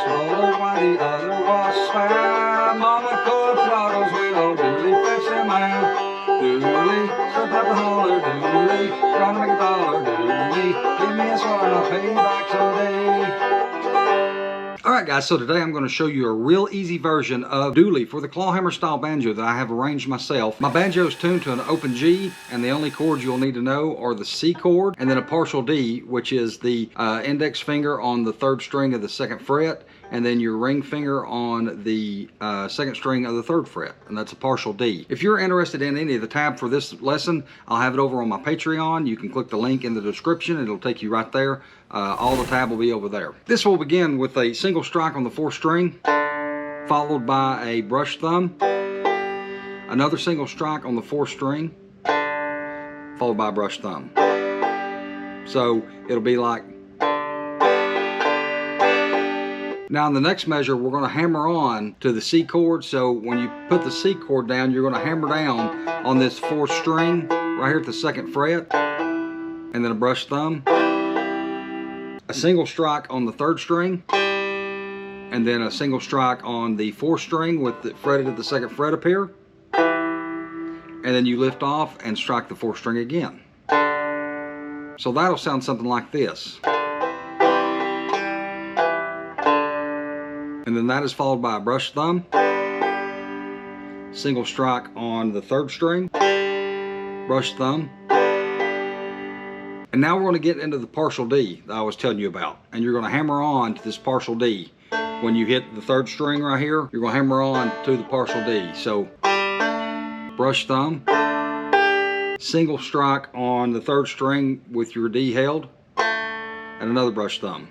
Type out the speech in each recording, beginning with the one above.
bowlers while the other was spam. Mama cooked waddles with old Dooley, fetch them out. Dooley, slipped up the holler, Dooley, trying to make $1, Dooley. Give me a swallow and I'll pay you back someday. Alright guys, so today I'm going to show you a real easy version of Dooley for the clawhammer style banjo that I have arranged myself. My banjo is tuned to an open G, and the only chords you'll need to know are the C chord and then a partial D, which is the index finger on the 3rd string of the 2nd fret, and then your ring finger on the 2nd string of the 3rd fret, and that's a partial D. If you're interested in any of the tab for this lesson, I'll have it over on my Patreon. You can click the link in the description. It'll take you right there. All the tab will be over there. This will begin with a single strike on the 4th string, followed by a brush thumb, another single strike on the 4th string, followed by a brush thumb. So it'll be like. Now in the next measure, we're going to hammer on to the C chord. So when you put the C chord down, you're going to hammer down on this 4th string right here at the 2nd fret, and then a brush thumb, a single strike on the 3rd string, and then a single strike on the 4th string with it fretted at the 2nd fret up here, and then you lift off and strike the 4th string again. So that'll sound something like this. And then that is followed by a brush thumb, single strike on the 3rd string, brush thumb, and now we're going to get into the partial D that I was telling you about. And you're going to hammer on to this partial D. When you hit the 3rd string right here, you're going to hammer on to the partial D. So brush thumb, single strike on the 3rd string with your D held, and another brush thumb.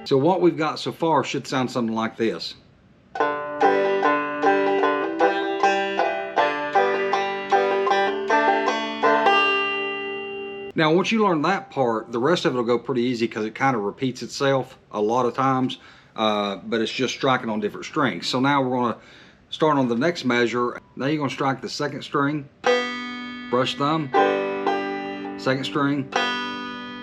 So what we've got so far should sound something like this. Now once you learn that part, the rest of it will go pretty easy because it kind of repeats itself a lot of times, but it's just striking on different strings. So now we're going to start on the next measure. Now you're going to strike the 2nd string, brush thumb, 2nd string,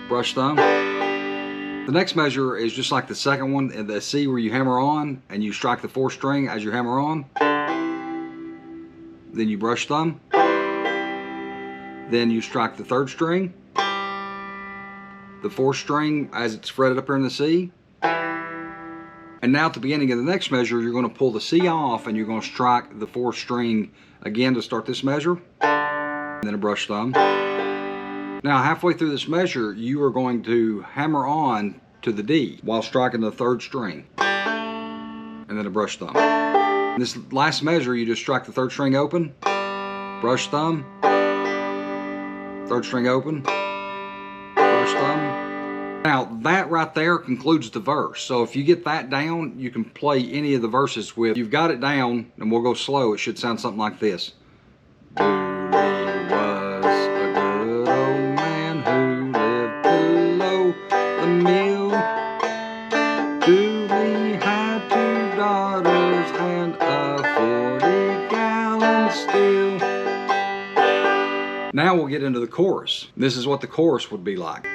brush thumb. The next measure is just like the second one, in the C where you hammer on and you strike the 4th string as you hammer on. Then you brush thumb. Then you strike the 3rd string, the 4th string as it's fretted up here in the C. And now at the beginning of the next measure, you're going to pull the C off and you're going to strike the 4th string again to start this measure. And then a brush thumb. Now halfway through this measure, you are going to hammer on to the D while striking the 3rd string. And then a brush thumb. In this last measure, you just strike the 3rd string open, brush thumb, 3rd string open, brush thumb. Now that right there concludes the verse. So if you get that down, you can play any of the verses with. You've got it down, and we'll go slow. It should sound something like this. Dooley was a good old man who lived below the mill. Dooley had 2 daughters and a 40-gallon still. Now we'll get into the chorus. This is what the chorus would be like.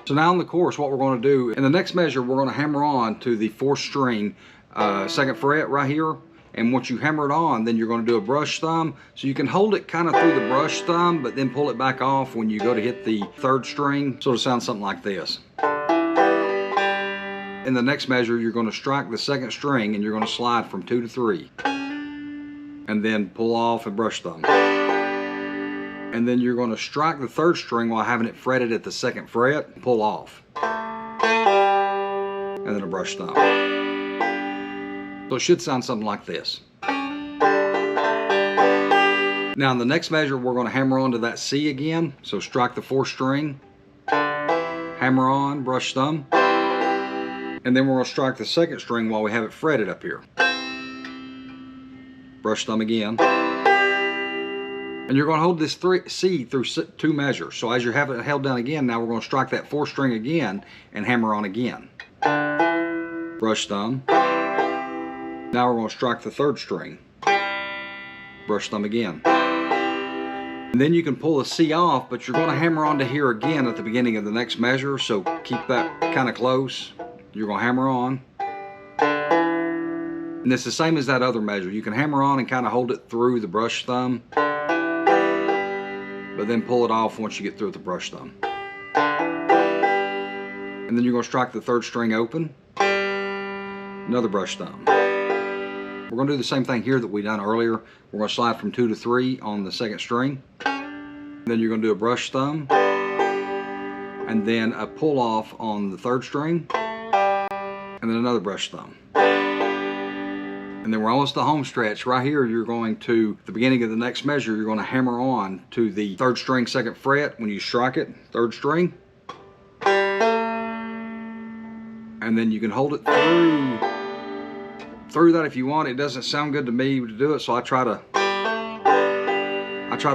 So now in the chorus, what we're going to do, in the next measure, we're going to hammer on to the 4th string, 2nd fret right here. And once you hammer it on, then you're going to do a brush thumb. So you can hold it kind of through the brush thumb, but then pull it back off when you go to hit the 3rd string. So it'll sound something like this. In the next measure, you're going to strike the 2nd string and you're going to slide from 2 to 3. And then pull off and brush thumb. And then you're going to strike the 3rd string while having it fretted at the 2nd fret and pull off. And then a brush thumb. So it should sound something like this. Now in the next measure, we're going to hammer onto that C again. So strike the 4th string, hammer on, brush thumb. And then we're going to strike the 2nd string while we have it fretted up here. Brush thumb again. And you're going to hold this C through 2 measures. So as you're having it held down again, now we're going to strike that 4th string again and hammer on again. Brush thumb. Now we're going to strike the 3rd string. brush thumb again. And then you can pull the C off, but you're going to hammer onto here again at the beginning of the next measure, so keep that kind of close. You're going to hammer on. And it's the same as that other measure. You can hammer on and kind of hold it through the brush thumb, but then pull it off once you get through with the brush thumb. And then you're going to strike the 3rd string open, another brush thumb. We're going to do the same thing here that we done earlier. We're going to slide from 2 to 3 on the 2nd string. Then you're going to do a brush thumb, and then a pull off on the 3rd string, and then another brush thumb. And then we're almost to home stretch. Right here, you're going to, at the beginning of the next measure, you're going to hammer on to the 3rd string, 2nd fret. When you strike it, 3rd string. And then you can hold it through that if you want. It doesn't sound good to me to do it, so I try to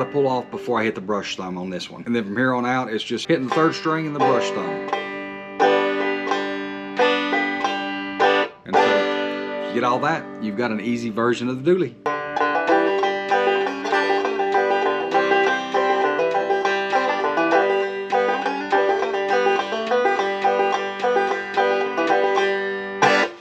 pull off before I hit the brush thumb on this one. And then from here on out, it's just hitting the 3rd string and the brush thumb. And so, if you get all that, you've got an easy version of the Dooley.